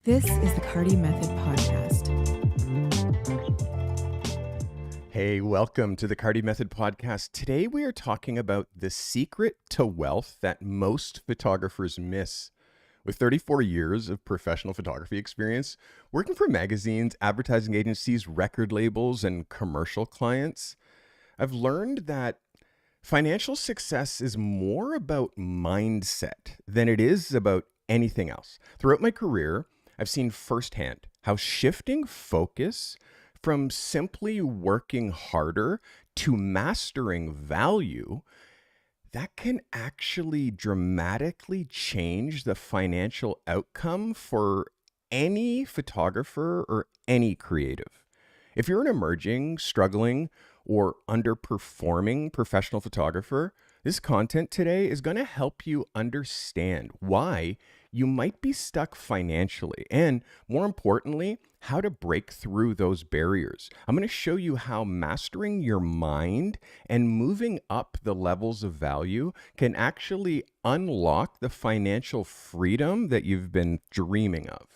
This is the Carty Method Podcast. Hey, welcome to the Carty Method Podcast. Today we are talking about the secret to wealth that most photographers miss. With 34 years of professional photography experience, working for magazines, advertising agencies, record labels, and commercial clients, I've learned that financial success is more about mindset than it is about anything else. Throughout my career, I've seen firsthand how shifting focus from simply working harder to mastering value, that can actually dramatically change the financial outcome for any photographer or any creative. If you're an emerging, struggling, or underperforming professional photographer, this content today is going to help you understand why you might be stuck financially and, more importantly, how to break through those barriers. I'm going to show you how mastering your mind and moving up the levels of value can actually unlock the financial freedom that you've been dreaming of.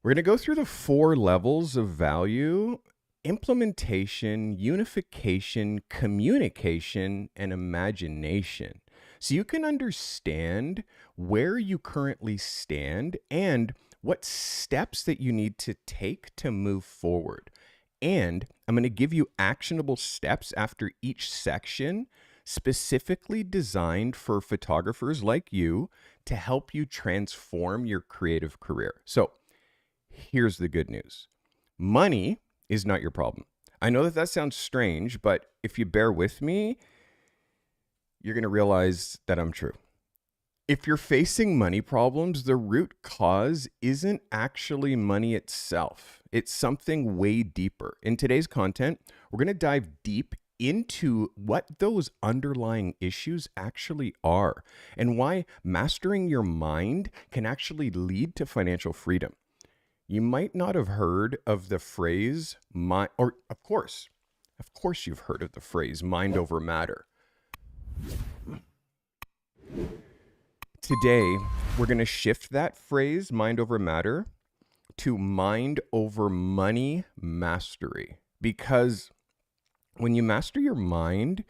We're going to go through the 4 levels of value: implementation, unification, communication, and imagination. So you can understand where you currently stand and what steps that you need to take to move forward. And I'm going to give you actionable steps after each section, specifically designed for photographers like you to help you transform your creative career. So here's the good news. Money is not your problem. I know that sounds strange, but if you bear with me, you're going to realize that I'm true. If you're facing money problems, the root cause isn't actually money itself. It's something way deeper. In today's content, we're going to dive deep into what those underlying issues actually are and why mastering your mind can actually lead to financial freedom. You might not have heard of the phrase, of course you've heard of the phrase mind over matter. Today, we're going to shift that phrase, mind over matter, to mind over money mastery. Because when you master your mind,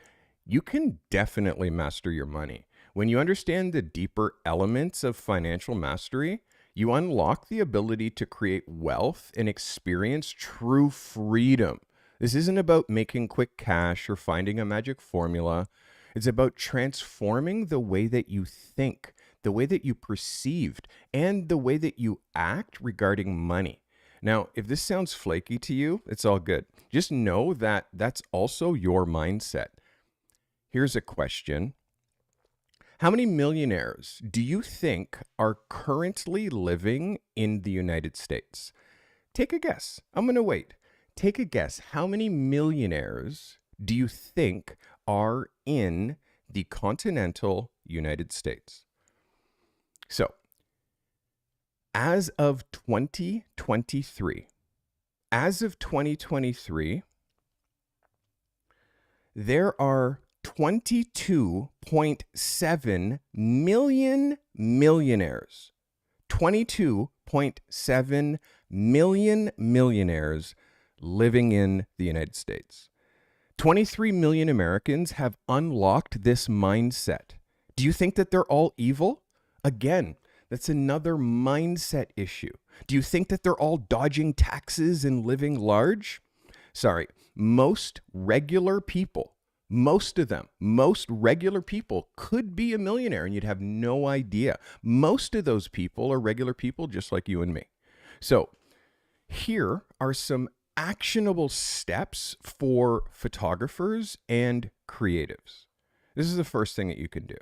you can definitely master your money. When you understand the deeper elements of financial mastery, you unlock the ability to create wealth and experience true freedom. This isn't about making quick cash or finding a magic formula. It's about transforming the way that you think, the way that you perceived, and the way that you act regarding money. Now, if this sounds flaky to you, it's all good. Just know that that's also your mindset. Here's a question. How many millionaires do you think are currently living in the United States? Take a guess. I'm going to wait. Take a guess. How many millionaires do you think are in the continental United States? So, as of 2023, there are 22.7 million millionaires. 22.7 million millionaires living in the United States. 23 million Americans have unlocked this mindset. Do you think that they're all evil? Again, that's another mindset issue. Do you think that they're all dodging taxes and living large? Sorry, most regular people, most regular people could be a millionaire and you'd have no idea. Most of those people are regular people just like you and me. So here are some actionable steps for photographers and creatives. This is the first thing that you can do.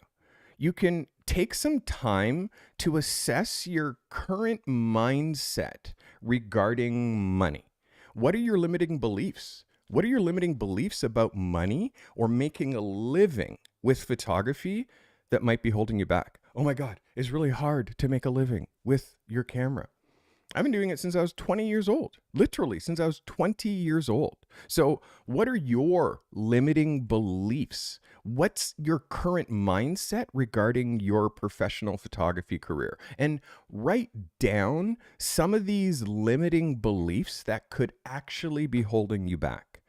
You can take some time to assess your current mindset regarding money. What are your limiting beliefs? What are your limiting beliefs about money or making a living with photography that might be holding you back? Oh my God, it's really hard to make a living with your camera. I've been doing it since I was 20 years old, literally since I was 20 years old. So, what are your limiting beliefs? What's your current mindset regarding your professional photography career? And write down some of these limiting beliefs that could actually be holding you back.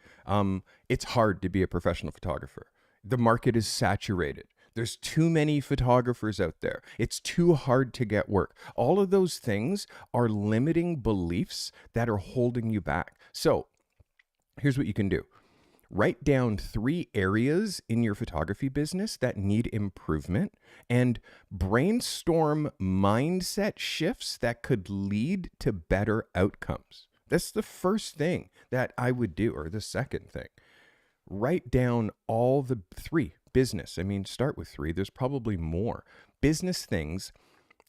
It's hard to be a professional photographer. The market is saturated. There's too many photographers out there. It's too hard to get work. All of those things are limiting beliefs that are holding you back. So here's what you can do. Write down 3 areas in your photography business that need improvement and brainstorm mindset shifts that could lead to better outcomes. That's the first thing that I would do, or the second thing. Write down all the 3 business. I mean, start with 3. There's probably more business things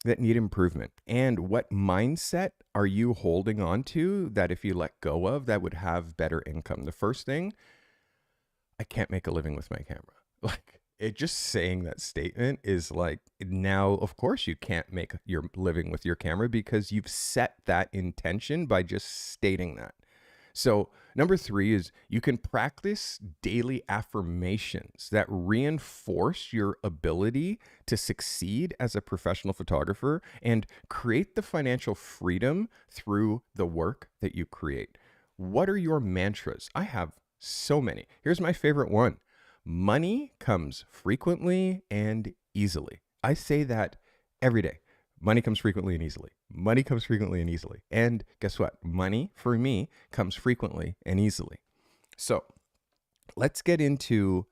that need improvement. And what mindset are you holding on to that if you let go of, that would have better income? The first thing, I can't make a living with my camera. Like, it just saying that statement is like, now, of course, you can't make your living with your camera because you've set that intention by just stating that. So number 3 is you can practice daily affirmations that reinforce your ability to succeed as a professional photographer and create the financial freedom through the work that you create. What are your mantras? I have so many. Here's my favorite one. Money comes frequently and easily. I say that every day. Money comes frequently and easily. Money comes frequently and easily. And guess what? Money, for me, comes frequently and easily. So let's get into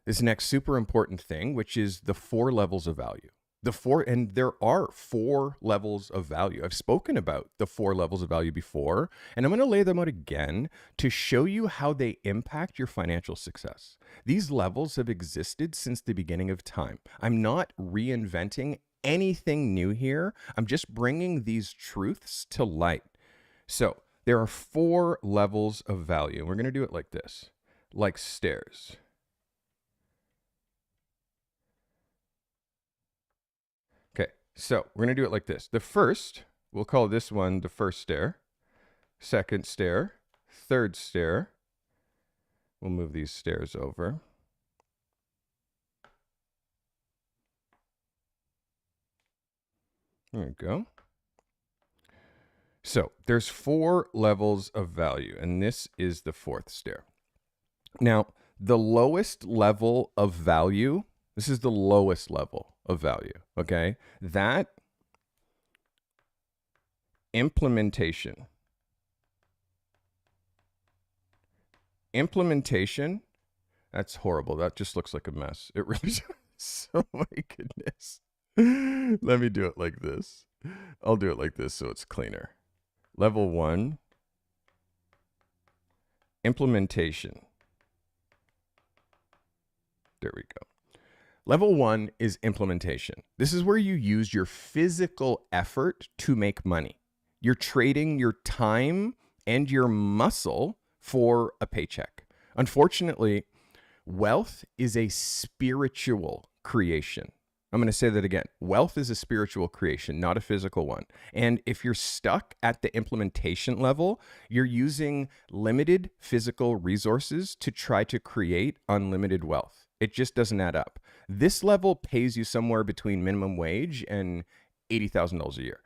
this next super important thing, which is the 4 levels of value. And there are 4 levels of value. I've spoken about the 4 levels of value before, and I'm going to lay them out again to show you how they impact your financial success. These levels have existed since the beginning of time. I'm not reinventing anything new here. I'm just bringing these truths to light. So there are 4 levels of value. We're going to do it like this, like stairs. Okay, so we're going to do it like this. The first, we'll call this one the first stair, second stair, third stair. We'll move these stairs over. There we go. So there's 4 levels of value, and this is the 4th stair. Now, the lowest level of value, this is the lowest level of value, okay? That implementation, that's horrible. That just looks like a mess. It really does. Oh my goodness. Let me do it like this. I'll do it like this so it's cleaner. Level 1, implementation. There we go. Level 1 is implementation. This is where you use your physical effort to make money. You're trading your time and your muscle for a paycheck. Unfortunately, wealth is a spiritual creation. I'm going to say that again. Wealth is a spiritual creation, not a physical one. And if you're stuck at the implementation level, you're using limited physical resources to try to create unlimited wealth. It just doesn't add up. This level pays you somewhere between minimum wage and $80,000 a year.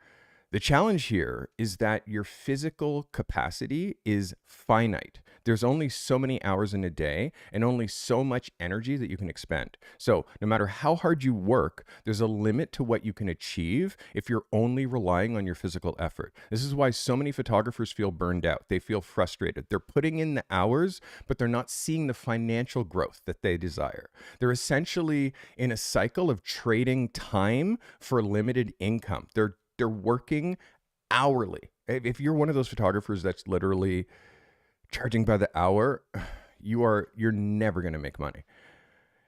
The challenge here is that your physical capacity is finite. There's only so many hours in a day and only so much energy that you can expend. So no matter how hard you work, there's a limit to what you can achieve if you're only relying on your physical effort. This is why so many photographers feel burned out. They feel frustrated. They're putting in the hours, but they're not seeing the financial growth that they desire. They're essentially in a cycle of trading time for limited income. They're working hourly. If you're one of those photographers that's literally charging by the hour, you're never going to make money.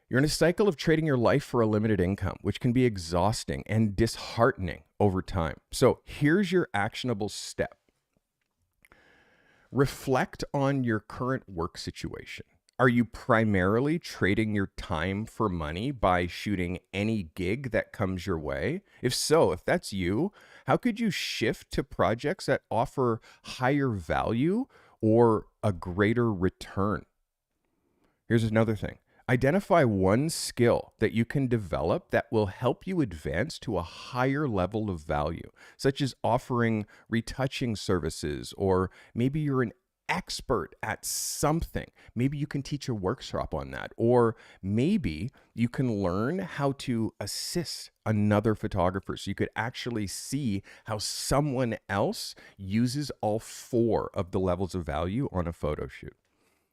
You're in a cycle of trading your life for a limited income, which can be exhausting and disheartening over time. So here's your actionable step. Reflect on your current work situation. Are you primarily trading your time for money by shooting any gig that comes your way? If so, if that's you, How could you shift to projects that offer higher value or a greater return? Here's another thing. Identify one skill that you can develop that will help you advance to a higher level of value, such as offering retouching services, or maybe you're an expert at something. Maybe you can teach a workshop on that, or maybe you can learn how to assist another photographer so you could actually see how someone else uses all four of the levels of value on a photo shoot.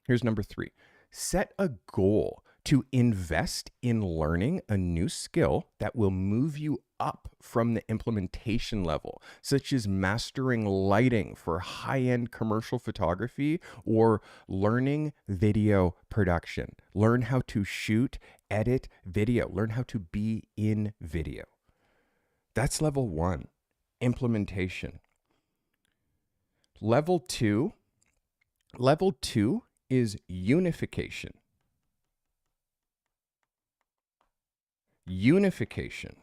Here's number 3. Set a goal to invest in learning a new skill that will move you up from the implementation level, such as mastering lighting for high-end commercial photography or learning video production. Learn how to shoot, edit video. Learn how to be in video. That's level 1, implementation. Level 2 is unification. Unification.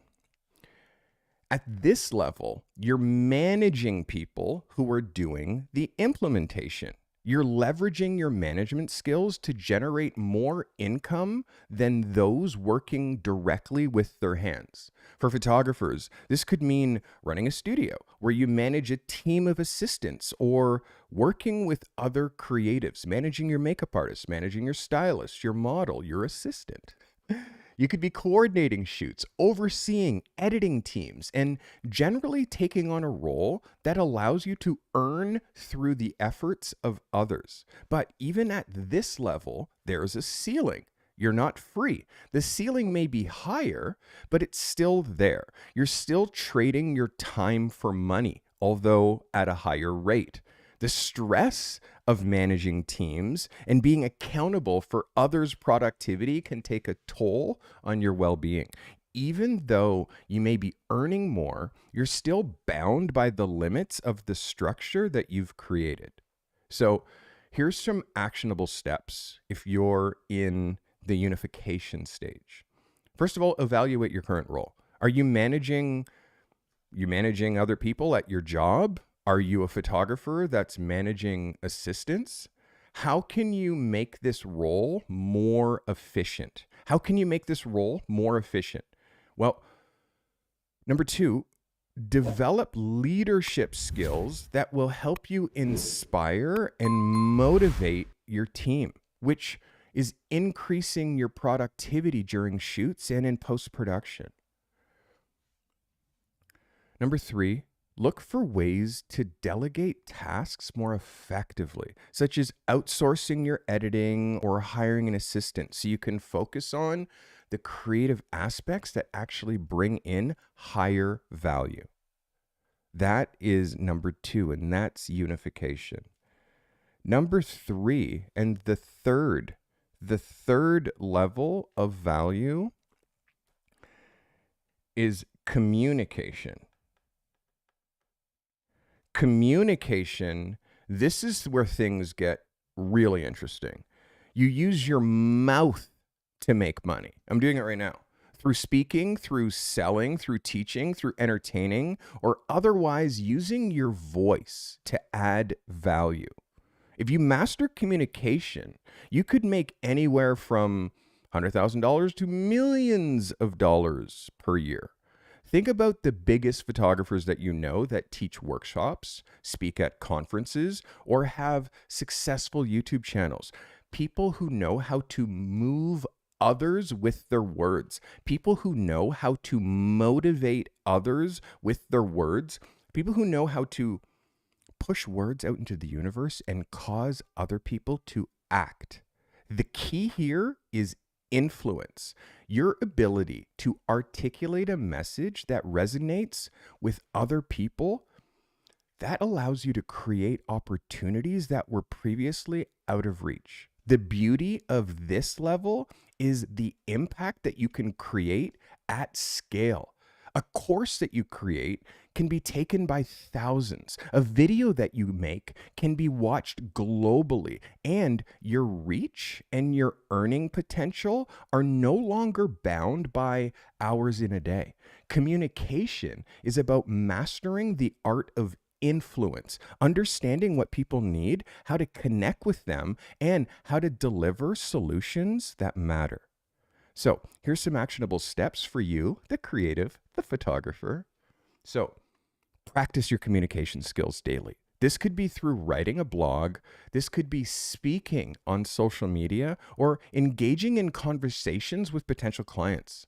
At this level, you're managing people who are doing the implementation. You're leveraging your management skills to generate more income than those working directly with their hands. For photographers, this could mean running a studio where you manage a team of assistants, or working with other creatives, managing your makeup artist, managing your stylist, your model, your assistant. You could be coordinating shoots, overseeing editing teams, and generally taking on a role that allows you to earn through the efforts of others. But even at this level, there's a ceiling. You're not free. The ceiling may be higher, but it's still there. You're still trading your time for money, although at a higher rate. The stress of managing teams and being accountable for others' productivity can take a toll on your well-being. Even though you may be earning more, you're still bound by the limits of the structure that you've created. So here's some actionable steps if you're in the unification stage. First of all, evaluate your current role. Are you managing other people at your job? Are you a photographer that's managing assistants? How can you make this role more efficient? How can you make this role more efficient? Well, number 2, develop leadership skills that will help you inspire and motivate your team, which is increasing your productivity during shoots and in post-production. Number 3, look for ways to delegate tasks more effectively, such as outsourcing your editing or hiring an assistant so you can focus on the creative aspects that actually bring in higher value. That is number 2, and that's unification. Number 3, and the third level of value is communication. Communication, this is where things get really interesting. You use your mouth to make money. I'm doing it right now. Through speaking, through selling, through teaching, through entertaining, or otherwise using your voice to add value. If you master communication, you could make anywhere from $100,000 to millions of dollars per year. Think about the biggest photographers that you know that teach workshops, speak at conferences, or have successful YouTube channels. People who know how to move others with their words. People who know how to motivate others with their words. People who know how to push words out into the universe and cause other people to act. The key here is influence. Your ability to articulate a message that resonates with other people, that allows you to create opportunities that were previously out of reach. The beauty of this level is the impact that you can create at scale. A course that you create can be taken by thousands. A video that you make can be watched globally, and your reach and your earning potential are no longer bound by hours in a day. Communication is about mastering the art of influence, understanding what people need, how to connect with them, and how to deliver solutions that matter. So, here's some actionable steps for you, the creative, the photographer. So, practice your communication skills daily. This could be through writing a blog, this could be speaking on social media, or engaging in conversations with potential clients.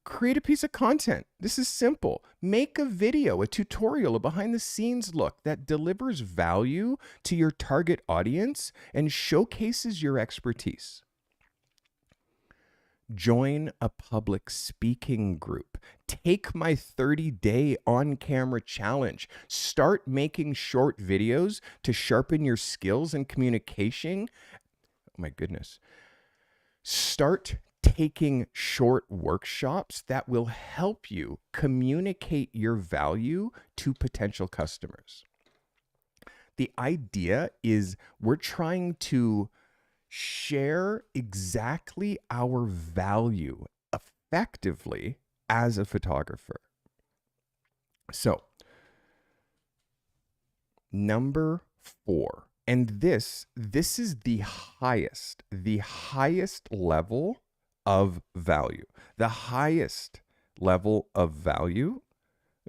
Create a piece of content. This is simple. Make a video, a tutorial, a behind the scenes look that delivers value to your target audience and showcases your expertise. Join a public speaking group. Take my 30-day on-camera challenge. Start making short videos to sharpen your skills in communication. Oh my goodness. Start taking short workshops that will help you communicate your value to potential customers. The idea is we're trying to share exactly our value effectively as a photographer. So, number 4, and this is the highest level of value. The highest level of value,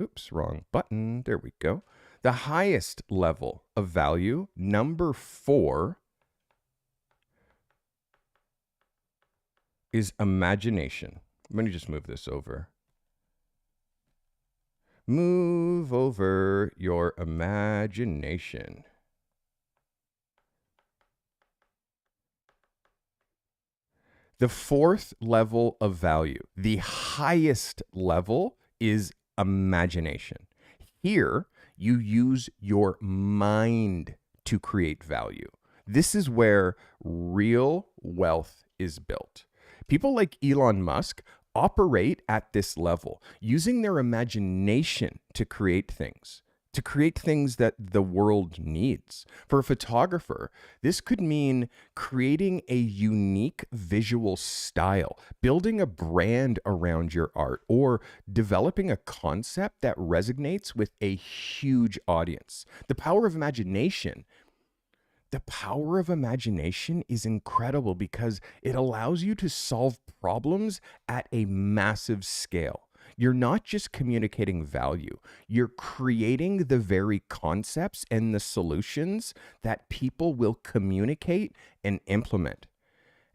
oops, wrong button, there we go. The highest level of value, number 4, is imagination. Let me just move this over. Move over your imagination. The 4th level of value, the highest level, is imagination. Here, you use your mind to create value. This is where real wealth is built. People like Elon Musk operate at this level, using their imagination to create things that the world needs. For a photographer, this could mean creating a unique visual style, building a brand around your art, or developing a concept that resonates with a huge audience. The power of imagination is incredible because it allows you to solve problems at a massive scale. You're not just communicating value, you're creating the very concepts and the solutions that people will communicate and implement.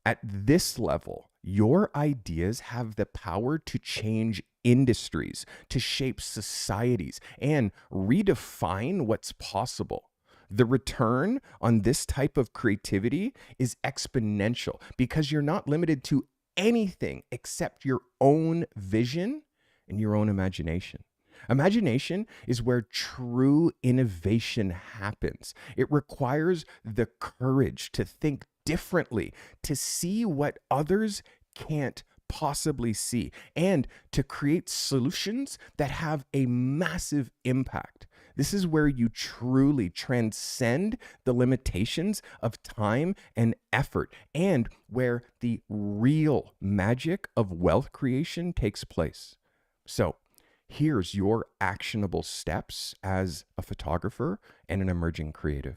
At this level, your ideas have the power to change industries, to shape societies, and redefine what's possible. The return on this type of creativity is exponential because you're not limited to anything except your own vision and your own imagination. Imagination is where true innovation happens. It requires the courage to think differently, to see what others can't possibly see, and to create solutions that have a massive impact. This is where you truly transcend the limitations of time and effort, and where the real magic of wealth creation takes place. So, here's your actionable steps as a photographer and an emerging creative.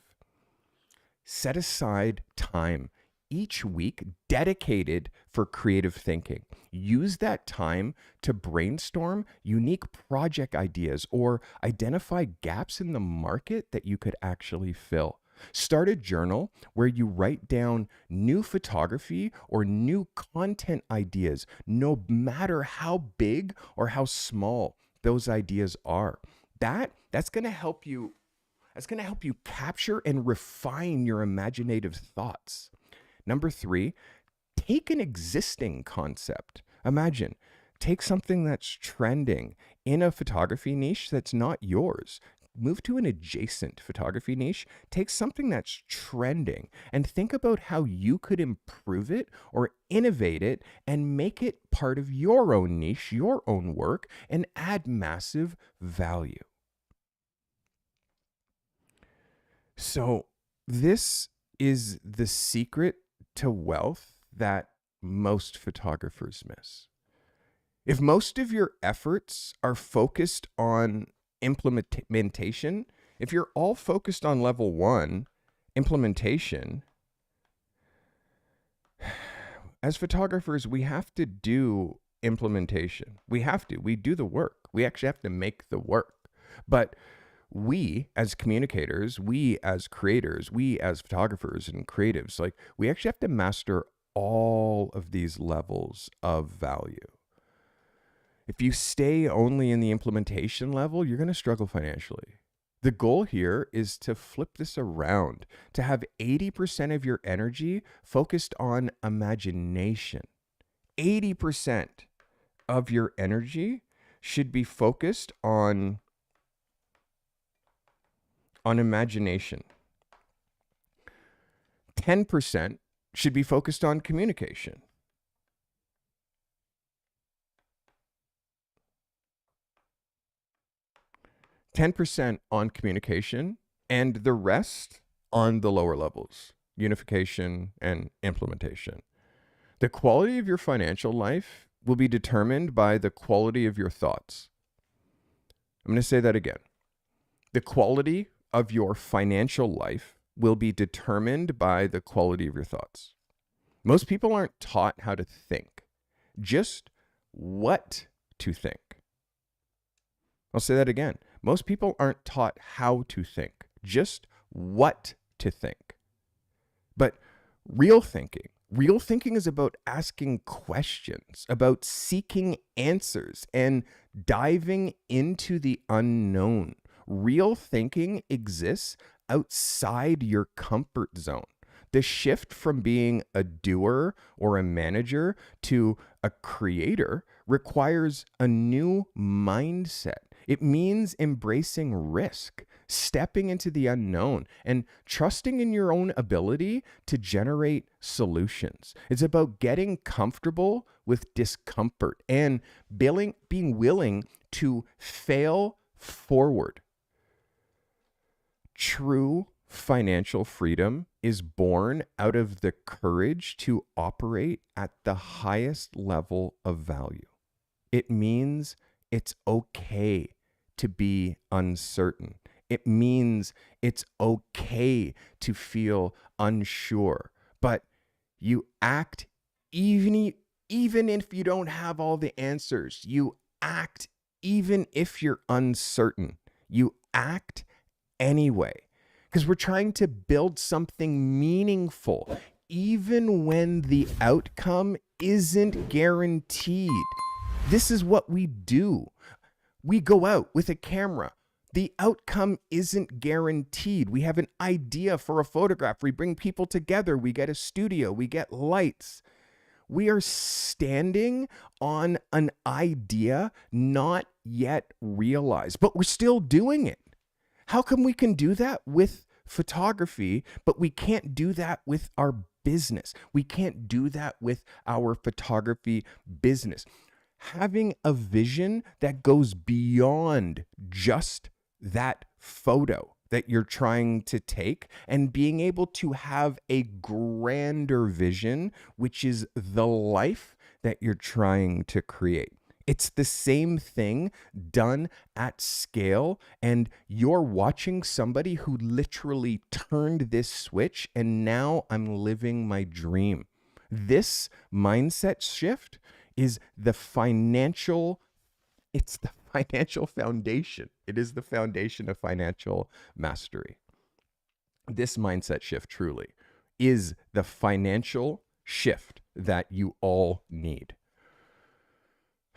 Set aside time each week dedicated for creative thinking. Use that time to brainstorm unique project ideas or identify gaps in the market that you could actually fill. Start a journal where you write down new photography or new content ideas, no matter how big or how small those ideas are. That's going to help you capture and refine your imaginative thoughts. Number 3, take an existing concept. Take something that's trending in a photography niche that's not yours. move to an adjacent photography niche. Take something that's trending and think about how you could improve it or innovate it and make it part of your own niche, your own work, and add massive value. So this is the secret to wealth that most photographers miss. If most of your efforts are focused on implementation, if you're all focused on level 1, implementation, as photographers, we have to do implementation. We do the work. We actually have to make the work. But we as communicators, we as creators, we as photographers and creatives, like we actually have to master all of these levels of value. If you stay only in the implementation level, you're going to struggle financially. The goal here is to flip this around, to have 80% of your energy focused on imagination. 80% of your energy should be focused on imagination. 10% should be focused on communication. 10% on communication, and the rest on the lower levels, unification and implementation. The quality of your financial life will be determined by the quality of your thoughts. I'm going to say that again. The quality of your financial life will be determined by the quality of your thoughts. Most people aren't taught how to think, just what to think. I'll say that again. Most people aren't taught how to think, just what to think. But real thinking is about asking questions, about seeking answers and diving into the unknown. Real thinking exists outside your comfort zone. The shift from being a doer or a manager to a creator requires a new mindset. It means embracing risk, stepping into the unknown, and trusting in your own ability to generate solutions. It's about getting comfortable with discomfort and being willing to fail forward. True financial freedom is born out of the courage to operate at the highest level of value. It means it's okay to be uncertain. It means it's okay to feel unsure, but you act even if you don't have all the answers. You act even if you're uncertain. You act anyway, because we're trying to build something meaningful, even when the outcome isn't guaranteed. This is what we do. We go out with a camera. The outcome isn't guaranteed. We have an idea for a photograph. We bring people together. We get a studio. We get lights. We are standing on an idea not yet realized, but we're still doing it. How come we can do that with photography, but we can't do that with our business? We can't do that with our photography business. Having a vision that goes beyond just that photo that you're trying to take and being able to have a grander vision, which is the life that you're trying to create. It's the same thing done at scale, and you're watching somebody who literally turned this switch, and now I'm living my dream. This mindset shift is the financial foundation. It is the foundation of financial mastery. This mindset shift truly is the financial shift that you all need.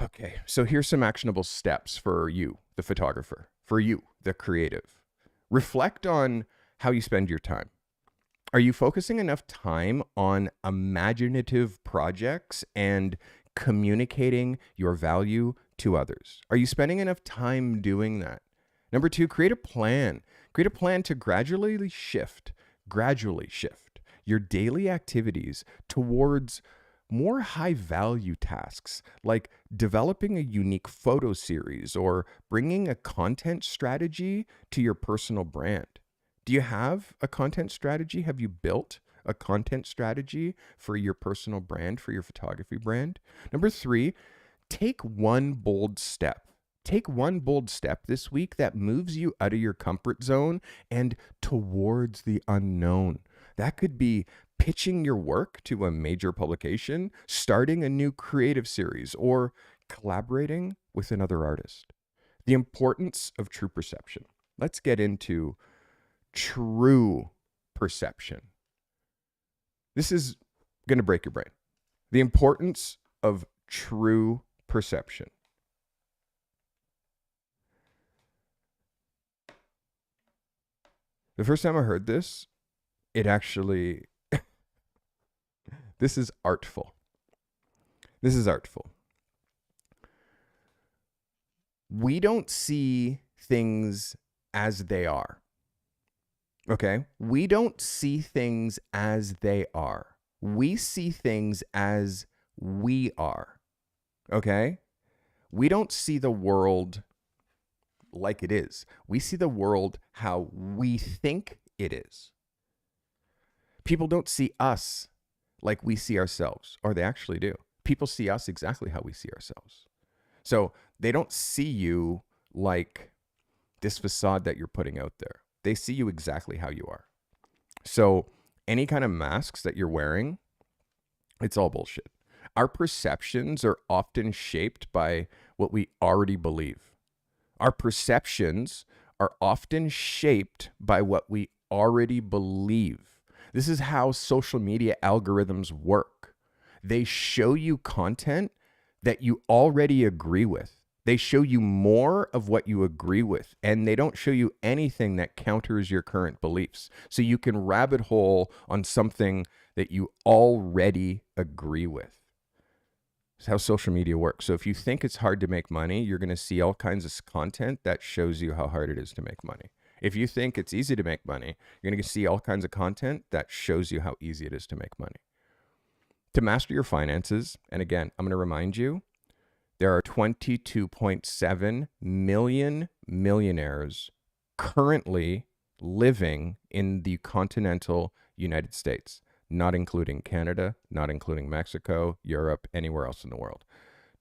Okay, so here's some actionable steps for you, the photographer, for you, the creative. Reflect on how you spend your time. Are you focusing enough time on imaginative projects and communicating your value to others? Are you spending enough time doing that? Number two, create a plan. Create a plan to gradually shift your daily activities towards more high value tasks like developing a unique photo series or bringing a content strategy to your personal brand. Do you have a content strategy? Have you built a content strategy for your personal brand, for your photography brand? Number three, take one bold step. Take one bold step this week that moves you out of your comfort zone and towards the unknown. That could be pitching your work to a major publication, starting a new creative series, or collaborating with another artist. The importance of true perception. Let's get into true perception. This is going to break your brain. The importance of true perception. The first time I heard this, it actually, this is artful. This is artful. We don't see things as they are. Okay? We don't see things as they are. We see things as we are. Okay? We don't see the world like it is. We see the world how we think it is. People don't see us like we see ourselves, or they actually do. People see us exactly how we see ourselves. So they don't see you like this facade that you're putting out there. They see you exactly how you are. So any kind of masks that you're wearing, it's all bullshit. Our perceptions are often shaped by what we already believe. Our perceptions are often shaped by what we already believe. This is how social media algorithms work. They show you content that you already agree with. They show you more of what you agree with, and they don't show you anything that counters your current beliefs. So you can rabbit hole on something that you already agree with. It's how social media works. So if you think it's hard to make money, you're going to see all kinds of content that shows you how hard it is to make money. If you think it's easy to make money, you're going to see all kinds of content that shows you how easy it is to make money. To master your finances, and again, I'm going to remind you, there are 22.7 million millionaires currently living in the continental United States, not including Canada, not including Mexico, Europe, anywhere else in the world.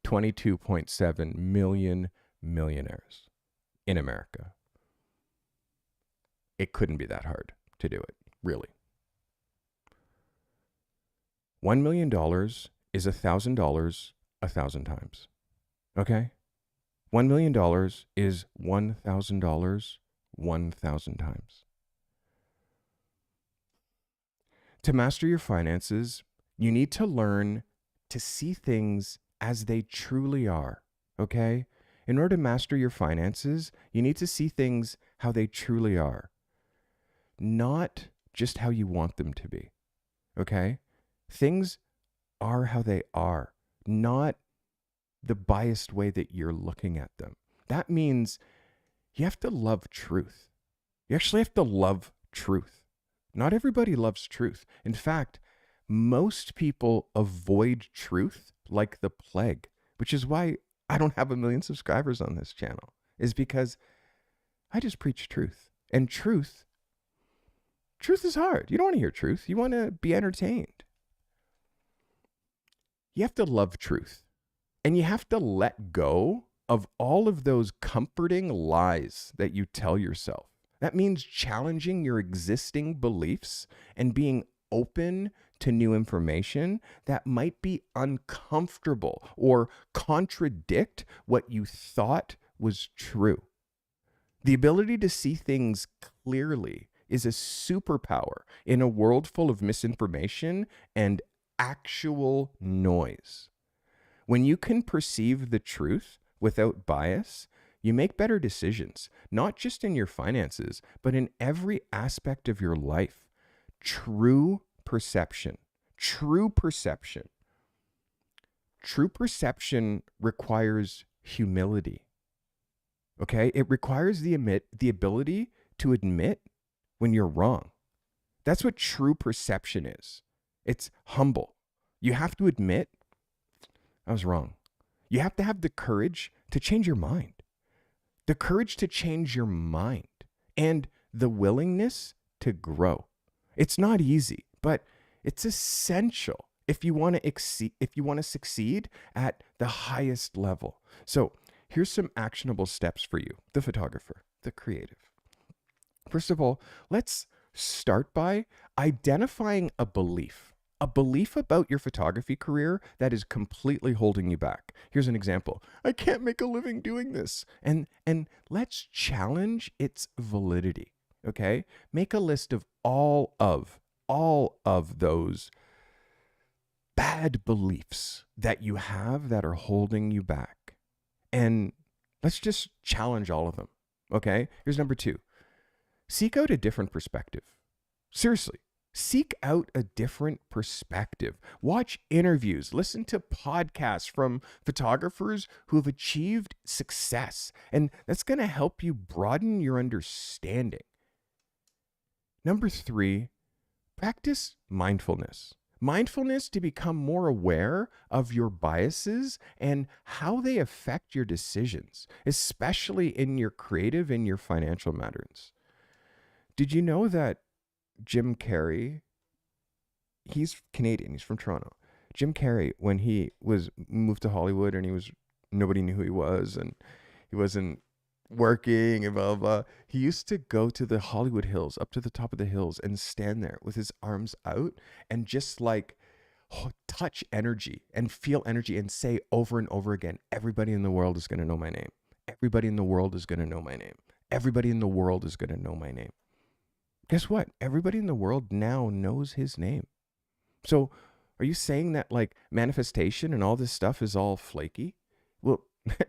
22.7 million millionaires in America. It couldn't be that hard to do it, really. $1 million is $1,000 1,000 times. Okay? $1 million is $1,000 1,000 times. To master your finances, you need to learn to see things as they truly are. Okay? In order to master your finances, you need to see things how they truly are, not just how you want them to be. Okay? Things are how they are, not the biased way that you're looking at them. That means you have to love truth. You actually have to love truth. Not everybody loves truth. In fact, most people avoid truth like the plague, which is why I don't have 1 million subscribers on this channel, is because I just preach truth. And truth is hard. You don't want to hear truth. You want to be entertained. You have to love truth. And you have to let go of all of those comforting lies that you tell yourself. That means challenging your existing beliefs and being open to new information that might be uncomfortable or contradict what you thought was true. The ability to see things clearly is a superpower in a world full of misinformation and actual noise. When you can perceive the truth without bias, you make better decisions, not just in your finances, but in every aspect of your life. True perception. True perception. True perception requires humility. Okay? It requires the ability to admit when you're wrong. That's what true perception is. It's humble. You have to admit, I was wrong. You have to have the courage to change your mind. The courage to change your mind and the willingness to grow. It's not easy, but it's essential if you want to succeed at the highest level. So, here's some actionable steps for you, the photographer, the creative. First of all, let's start by identifying a belief about your photography career that is completely holding you back. Here's an example. I can't make a living doing this. And let's challenge its validity, okay? Make a list of all of those bad beliefs that you have that are holding you back. And let's just challenge all of them, okay? Here's number 2. Seek out a different perspective. Seriously, seek out a different perspective. Watch interviews, listen to podcasts from photographers who have achieved success, and that's going to help you broaden your understanding. Number 3, practice mindfulness. Mindfulness to become more aware of your biases and how they affect your decisions, especially in your creative and your financial matters. Did you know that Jim Carrey, he's Canadian, he's from Toronto. Jim Carrey, when he was moved to Hollywood and nobody knew who he was and he wasn't working and blah, blah, blah, he used to go to the Hollywood Hills, up to the top of the hills and stand there with his arms out and just like touch energy and feel energy and say over and over again, everybody in the world is going to know my name. Everybody in the world is going to know my name. Everybody in the world is going to know my name. Guess what? Everybody in the world now knows his name. So are you saying that like manifestation and all this stuff is all flaky? Well,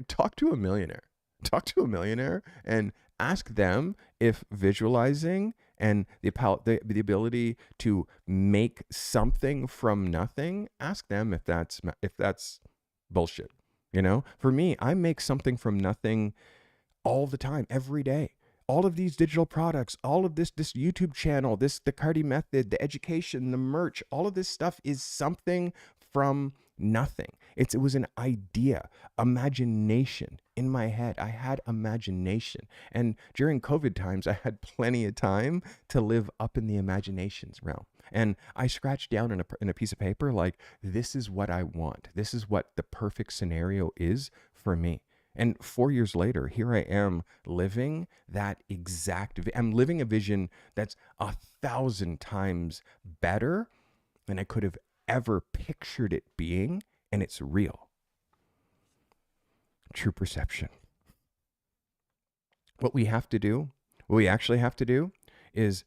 talk to a millionaire. Talk to a millionaire and ask them if visualizing and the ability to make something from nothing, ask them if that's bullshit. You know, for me, I make something from nothing all the time, every day. All of these digital products, all of this YouTube channel, the Carty method, the education, the merch, all of this stuff is something from nothing. It was an idea, imagination in my head. I had imagination. And during COVID times, I had plenty of time to live up in the imaginations realm. And I scratched down in a piece of paper, like, this is what I want. This is what the perfect scenario is for me. And 4 years later, here I am living I'm living a vision that's 1,000 times better than I could have ever pictured it being, and it's real. True perception. What we actually have to do is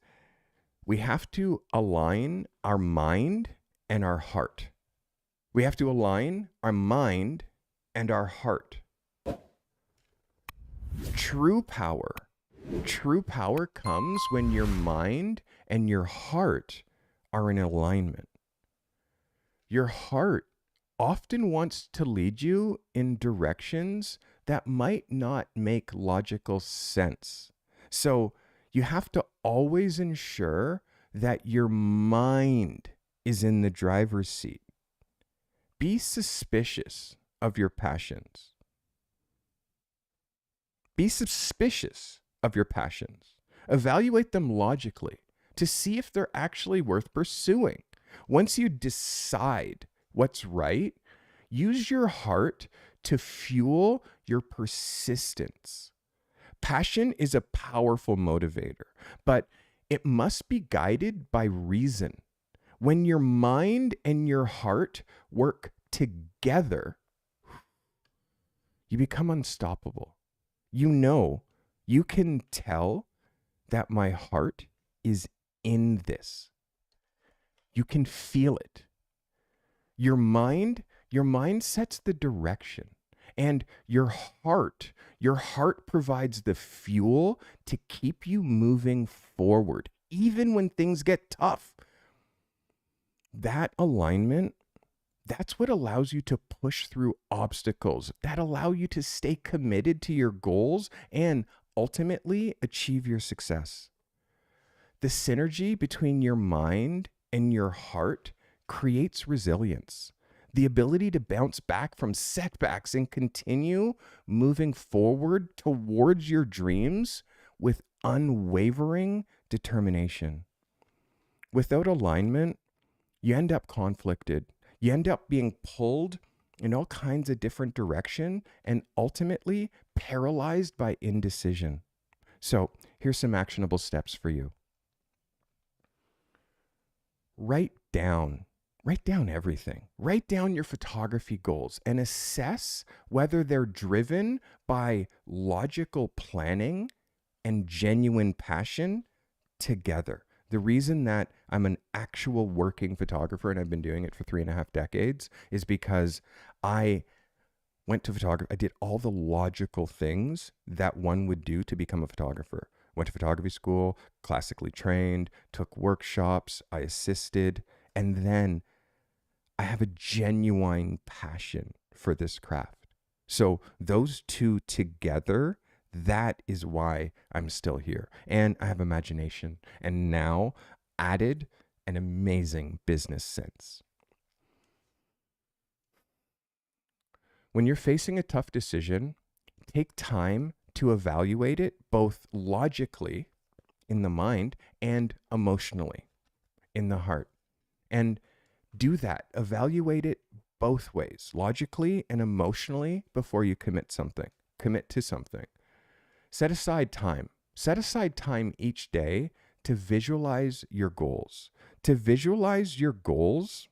we have to align our mind and our heart. We have to align our mind and our heart. True power comes when your mind and your heart are in alignment. Your heart often wants to lead you in directions that might not make logical sense. So you have to always ensure that your mind is in the driver's seat. Be suspicious of your passions. Be suspicious of your passions. Evaluate them logically to see if they're actually worth pursuing. Once you decide what's right, use your heart to fuel your persistence. Passion is a powerful motivator, but it must be guided by reason. When your mind and your heart work together, you become unstoppable. You can tell that my heart is in this. You can feel it. Your mind sets the direction, and your heart provides the fuel to keep you moving forward, even when things get tough. That alignment That's what allows you to push through obstacles that allow you to stay committed to your goals and ultimately achieve your success. The synergy between your mind and your heart creates resilience, the ability to bounce back from setbacks and continue moving forward towards your dreams with unwavering determination. Without alignment, you end up conflicted. You end up being pulled in all kinds of different direction and ultimately paralyzed by indecision. So here's some actionable steps for you. Write down everything. Write down your photography goals and assess whether they're driven by logical planning and genuine passion together. The reason that I'm an actual working photographer and I've been doing it for 3.5 decades is because I went to photography. I did all the logical things that one would do to become a photographer. Went to photography school, classically trained, took workshops, I assisted, and then I have a genuine passion for this craft. So those two together, that is why I'm still here. And I have imagination and now added an amazing business sense. When you're facing a tough decision, take time to evaluate it both logically in the mind and emotionally in the heart. And do that. Evaluate it both ways, logically and emotionally, before you commit to something. Set aside time. Set aside time each day to visualize your goals. To visualize your goals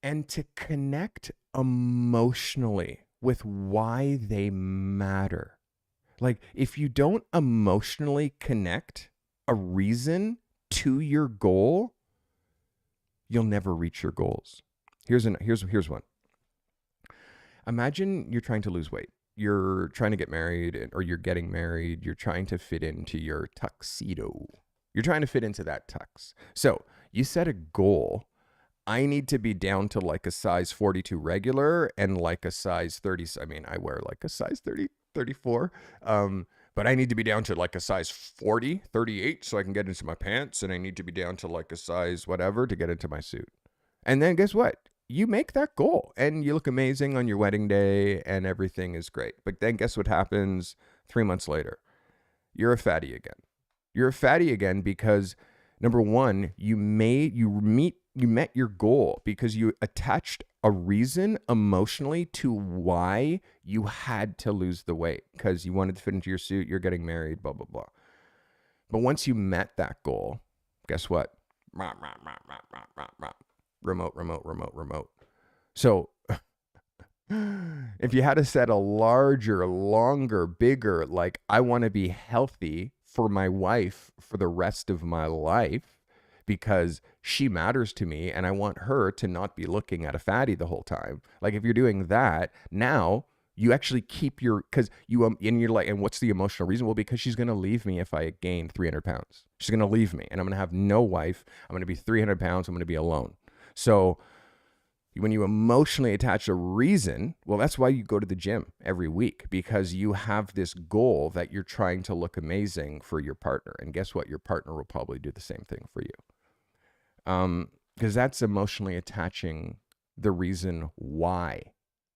and to connect emotionally with why they matter. Like, if you don't emotionally connect a reason to your goal, you'll never reach your goals. Here's one. Imagine you're trying to lose weight. You're trying to get married, or you're getting married. You're trying to fit into your tuxedo. You're trying to fit into that tux. So you set a goal. I need to be down to like a size 42 regular and like a size 30. I mean, I wear like a size 30, 34. But I need to be down to like a size 40, 38 so I can get into my pants. And I need to be down to like a size whatever to get into my suit. And then guess what? You make that goal and you look amazing on your wedding day and everything is great. But then guess what happens 3 months later? You're a fatty again. You're a fatty again because number one, you met your goal because you attached a reason emotionally to why you had to lose the weight because you wanted to fit into your suit, you're getting married, blah, blah, blah. But once you met that goal, guess what? Remote. So if you had to set a larger, longer, bigger, like I want to be healthy for my wife for the rest of my life because she matters to me and I want her to not be looking at a fatty the whole time. Like if you're doing that, now you actually keep your, because you, and you're like, and what's the emotional reason? Well, because she's going to leave me if I gain 300 pounds. She's going to leave me and I'm going to have no wife. I'm going to be 300 pounds. I'm going to be alone. So when you emotionally attach a reason, well, that's why you go to the gym every week, because you have this goal that you're trying to look amazing for your partner. And guess what? Your partner will probably do the same thing for you. Because that's emotionally attaching the reason why.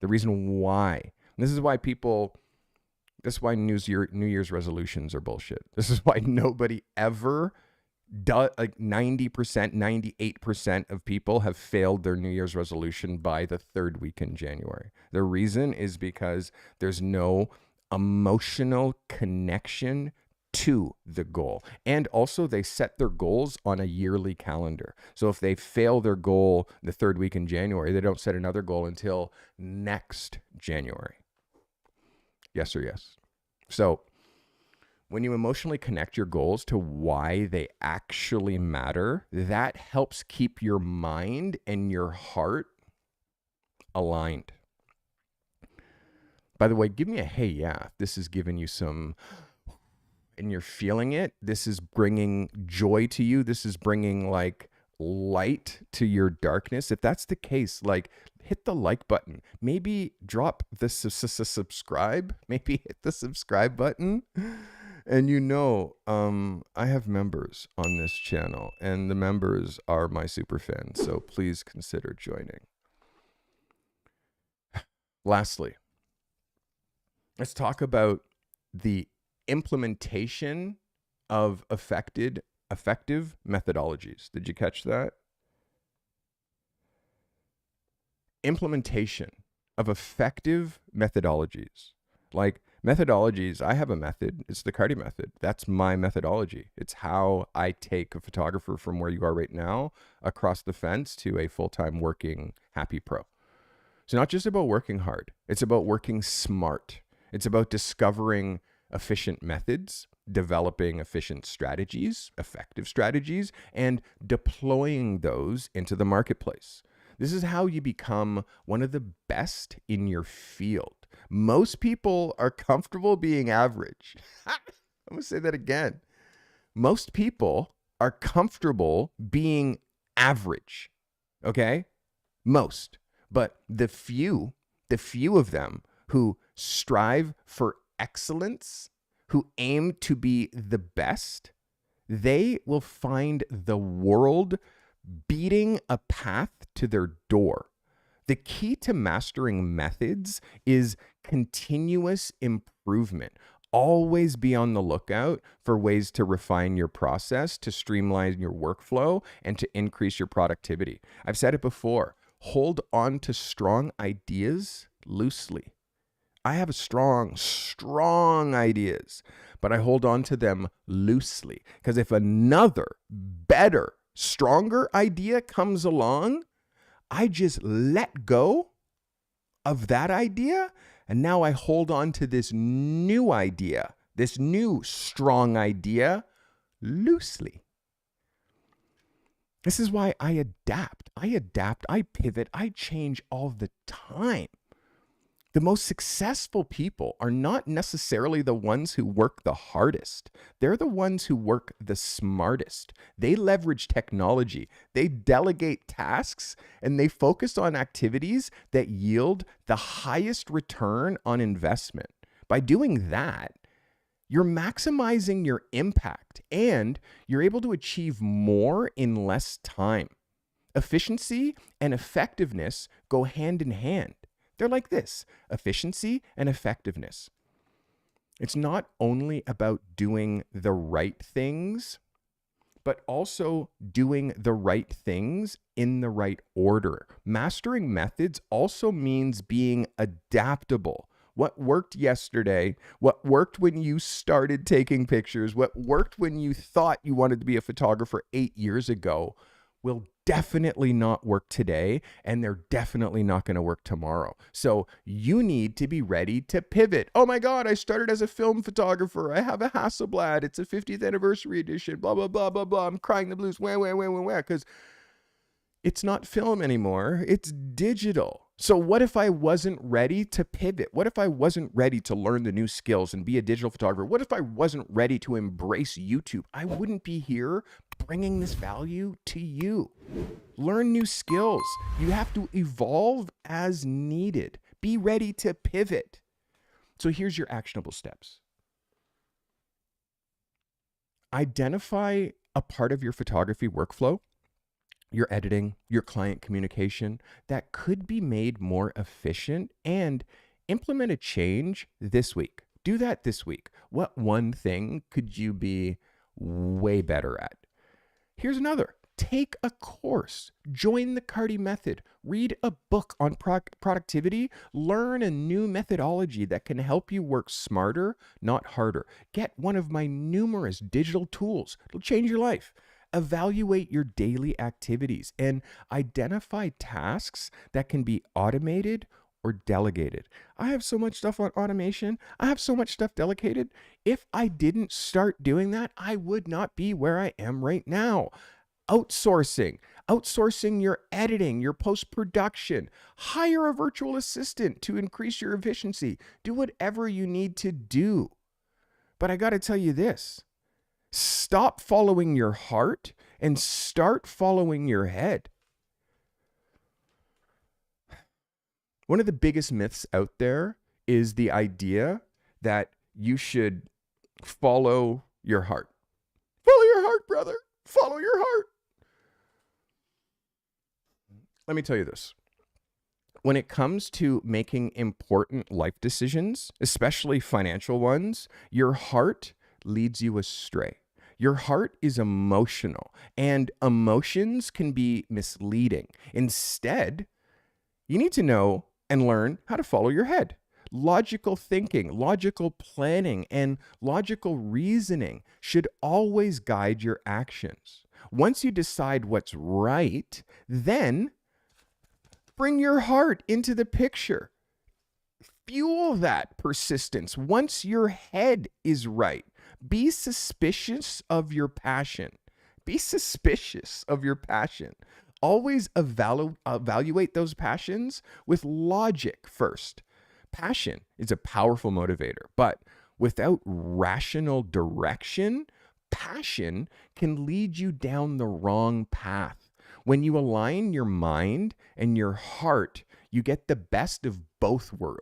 The reason why. And this is why New Year's resolutions are bullshit. This is why nobody ever does, like 90%, 98% of people have failed their New Year's resolution by the third week in January. The reason is because there's no emotional connection to the goal. And also they set their goals on a yearly calendar. So if they fail their goal the third week in January, they don't set another goal until next January. Yes or yes? So when you emotionally connect your goals to why they actually matter, that helps keep your mind and your heart aligned. By the way, give me a hey, yeah, this is giving you some, and you're feeling it. This is bringing joy to you. This is bringing like light to your darkness, if that's the case, like hit the like button, maybe drop the subscribe, maybe hit the subscribe button. And I have members on this channel, and the members are my super fans, so please consider joining. Lastly, let's talk about the implementation of effective methodologies. Did you catch that? Implementation of effective methodologies. Like methodologies, I have a method. It's the Carty method. That's my methodology. It's how I take a photographer from where you are right now across the fence to a full-time working happy pro. It's not just about working hard. It's about working smart. It's about discovering efficient methods, developing efficient strategies, effective strategies, and deploying those into the marketplace. This is how you become one of the best in your field. Most people are comfortable being average. I'm going to say that again. Most people are comfortable being average. Okay? Most. But the few of them who strive for excellence, who aim to be the best, they will find the world beating a path to their door. The key to mastering methods is continuous improvement. Always be on the lookout for ways to refine your process, to streamline your workflow, and to increase your productivity. I've said it before, hold on to strong ideas loosely. I have strong ideas, but I hold on to them loosely because if another better, stronger idea comes along, I just let go of that idea, and now I hold on to this new idea, this new strong idea, loosely. This is why I adapt, I pivot, I change all the time. The most successful people are not necessarily the ones who work the hardest. They're the ones who work the smartest. They leverage technology, they delegate tasks, and they focus on activities that yield the highest return on investment. By doing that, you're maximizing your impact and you're able to achieve more in less time. Efficiency and effectiveness go hand in hand. They're like this, efficiency and effectiveness. It's not only about doing the right things, but also doing the right things in the right order. Mastering methods also means being adaptable. What worked yesterday, what worked when you started taking pictures, what worked when you thought you wanted to be a photographer 8 years ago will definitely not work today, and they're definitely not going to work tomorrow. So you need to be ready to pivot. Oh my God, I started as a film photographer. I have a Hasselblad. It's a 50th anniversary edition, blah, blah, blah, blah, blah. I'm crying the blues, wah, because it's not film anymore. It's digital. So what if I wasn't ready to pivot? What if I wasn't ready to learn the new skills and be a digital photographer? What if I wasn't ready to embrace YouTube? I wouldn't be here bringing this value to you. Learn new skills. You have to evolve as needed. Be ready to pivot. So here's your actionable steps. Identify a part of your photography workflow, your editing, your client communication that could be made more efficient, and implement a change this week. Do that this week. What one thing could you be way better at? Here's another. Take a course. Join the Carty method. Read a book on productivity. Learn a new methodology that can help you work smarter, not harder. Get one of my numerous digital tools. It'll change your life. Evaluate your daily activities and identify tasks that can be automated or delegated. I have so much stuff on automation. I have so much stuff delegated. If I didn't start doing that, I would not be where I am right now. Outsourcing your editing, your post-production. Hire a virtual assistant to increase your efficiency. Do whatever you need to do. But I got to tell you this. Stop following your heart and start following your head. One of the biggest myths out there is the idea that you should follow your heart. Follow your heart, brother. Follow your heart. Let me tell you this. When it comes to making important life decisions, especially financial ones, your heart leads you astray. Your heart is emotional, and emotions can be misleading. Instead, you need to know and learn how to follow your head. Logical thinking, logical planning, and logical reasoning should always guide your actions. Once you decide what's right, then bring your heart into the picture. Fuel that persistence once your head is right. Be suspicious of your passion. Be suspicious of your passion. Always evaluate those passions with logic first. Passion is a powerful motivator, but without rational direction, passion can lead you down the wrong path. When you align your mind and your heart, you get the best of both worlds.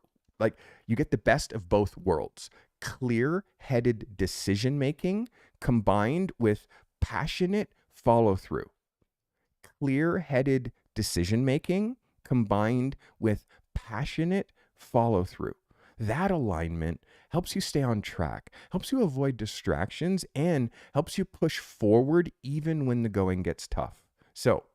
You get the best of both worlds. Clear-headed decision-making combined with passionate follow-through. Clear-headed decision-making combined with passionate follow-through. That alignment helps you stay on track, helps you avoid distractions, and helps you push forward even when the going gets tough. So,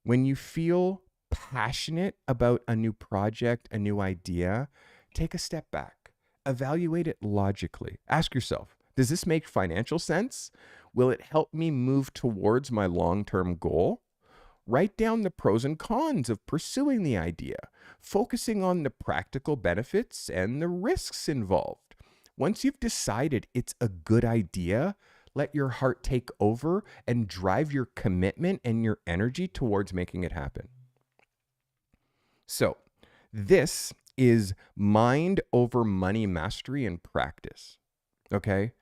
when you feel passionate about a new project, a new idea, take a step back. Evaluate it logically. Ask yourself, does this make financial sense? Will it help me move towards my long-term goal? Write down the pros and cons of pursuing the idea, focusing on the practical benefits and the risks involved. Once you've decided it's a good idea, let your heart take over and drive your commitment and your energy towards making it happen. So, this is mind over money mastery in practice. Okay?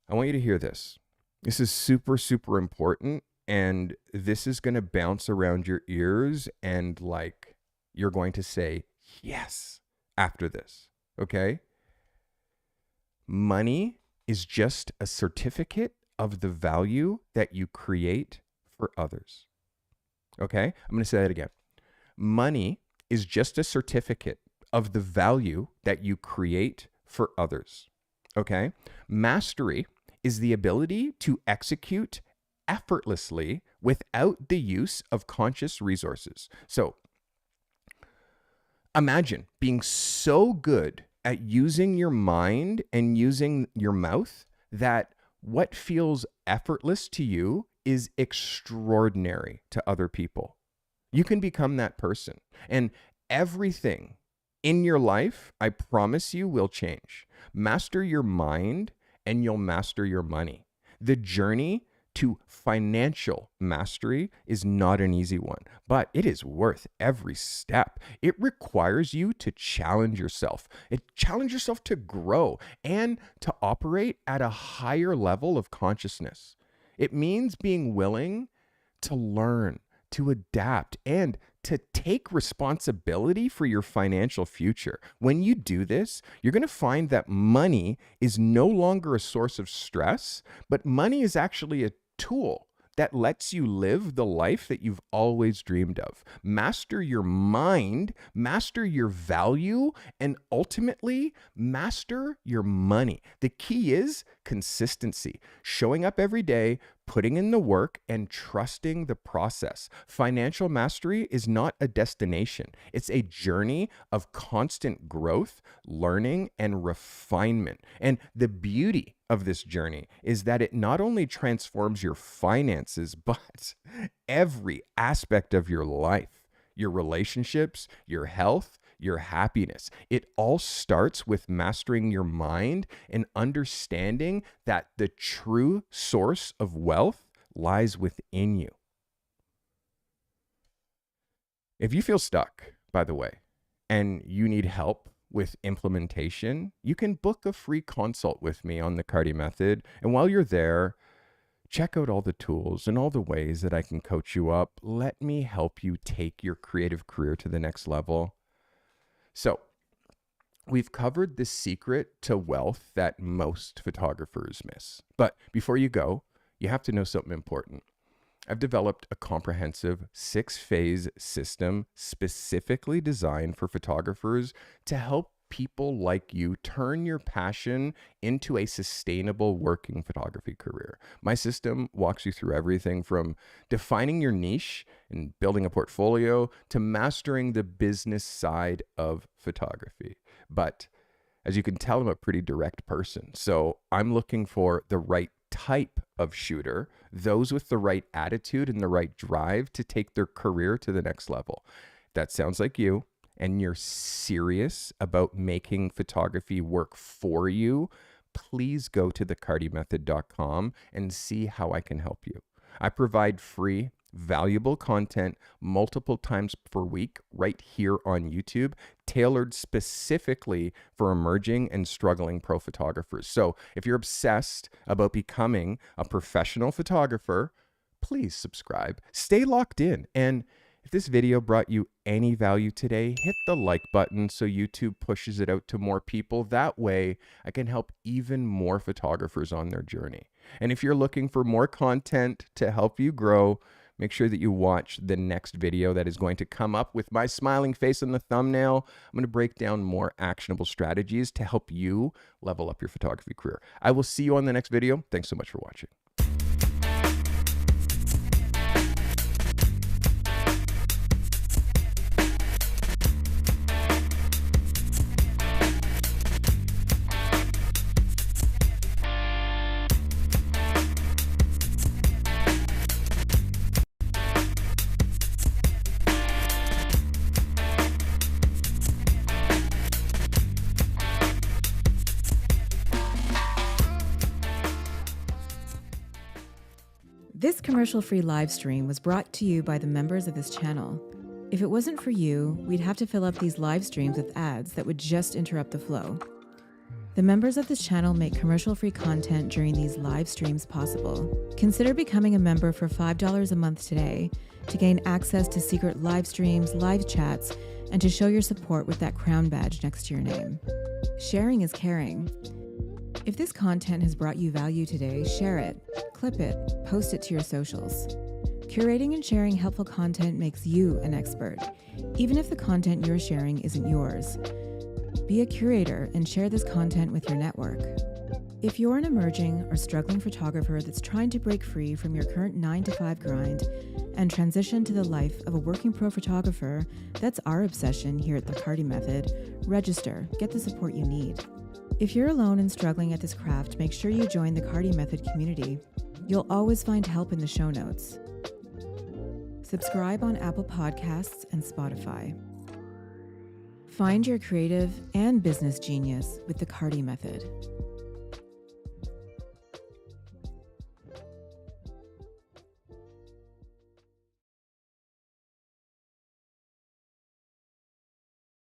I want you to hear this. This is super, super important. And this is going to bounce around your ears and you're going to say yes after this. Okay? Money is just a certificate of the value that you create for others. Okay? I'm going to say that again. Money is just a certificate of the value that you create for others. Okay? Mastery is the ability to execute effortlessly without the use of conscious resources. So, imagine being so good at using your mind and using your mouth that what feels effortless to you is extraordinary to other people. You can become that person. And everything in your life, I promise you, will change. Master your mind and you'll master your money. The journey to financial mastery is not an easy one, but it is worth every step. It requires you to challenge yourself. Challenge yourself to grow and to operate at a higher level of consciousness. It means being willing to learn, to adapt, and to take responsibility for your financial future. When you do this, you're going to find that money is no longer a source of stress, but money is actually a tool that lets you live the life that you've always dreamed of. Master your mind, master your value, and ultimately master your money. The key is consistency, showing up every day, putting in the work, and trusting the process. Financial mastery is not a destination. It's a journey of constant growth, learning, and refinement. And the beauty of this journey is that it not only transforms your finances, but every aspect of your life, your relationships, your health, your happiness. It all starts with mastering your mind and understanding that the true source of wealth lies within you. If you feel stuck, by the way, and you need help with implementation, you can book a free consult with me on the Carty method. And while you're there, check out all the tools and all the ways that I can coach you up. Let me help you take your creative career to the next level. So, we've covered the secret to wealth that most photographers miss. But before you go, you have to know something important. I've developed a comprehensive 6-phase system specifically designed for photographers to help people like you turn your passion into a sustainable working photography career. My system walks you through everything from defining your niche and building a portfolio to mastering the business side of photography. But as you can tell, I'm a pretty direct person. So I'm looking for the right type of shooter, those with the right attitude and the right drive to take their career to the next level. If that sounds like you, and you're serious about making photography work for you, please go to thecartymethod.com and see how I can help you. I provide free, valuable content multiple times per week right here on YouTube, tailored specifically for emerging and struggling pro photographers. So if you're obsessed about becoming a professional photographer, please subscribe, stay locked in. And if this video brought you any value today, hit the like button so YouTube pushes it out to more people. That way, I can help even more photographers on their journey. And if you're looking for more content to help you grow, make sure that you watch the next video that is going to come up with my smiling face in the thumbnail. I'm going to break down more actionable strategies to help you level up your photography career. I will see you on the next video. Thanks so much for watching. This commercial-free live stream was brought to you by the members of this channel. If it wasn't for you, we'd have to fill up these live streams with ads that would just interrupt the flow. The members of this channel make commercial-free content during these live streams possible. Consider becoming a member for $5 a month today to gain access to secret live streams, live chats, and to show your support with that crown badge next to your name. Sharing is caring. If this content has brought you value today, share it, clip it, post it to your socials. Curating and sharing helpful content makes you an expert, even if the content you're sharing isn't yours. Be a curator and share this content with your network. If you're an emerging or struggling photographer that's trying to break free from your current 9-to-5 grind and transition to the life of a working pro photographer, that's our obsession here at the Carty Method. Register, get the support you need. If you're alone and struggling at this craft, make sure you join the Carty Method community. You'll always find help in the show notes. Subscribe on Apple Podcasts and Spotify. Find your creative and business genius with the Carty Method.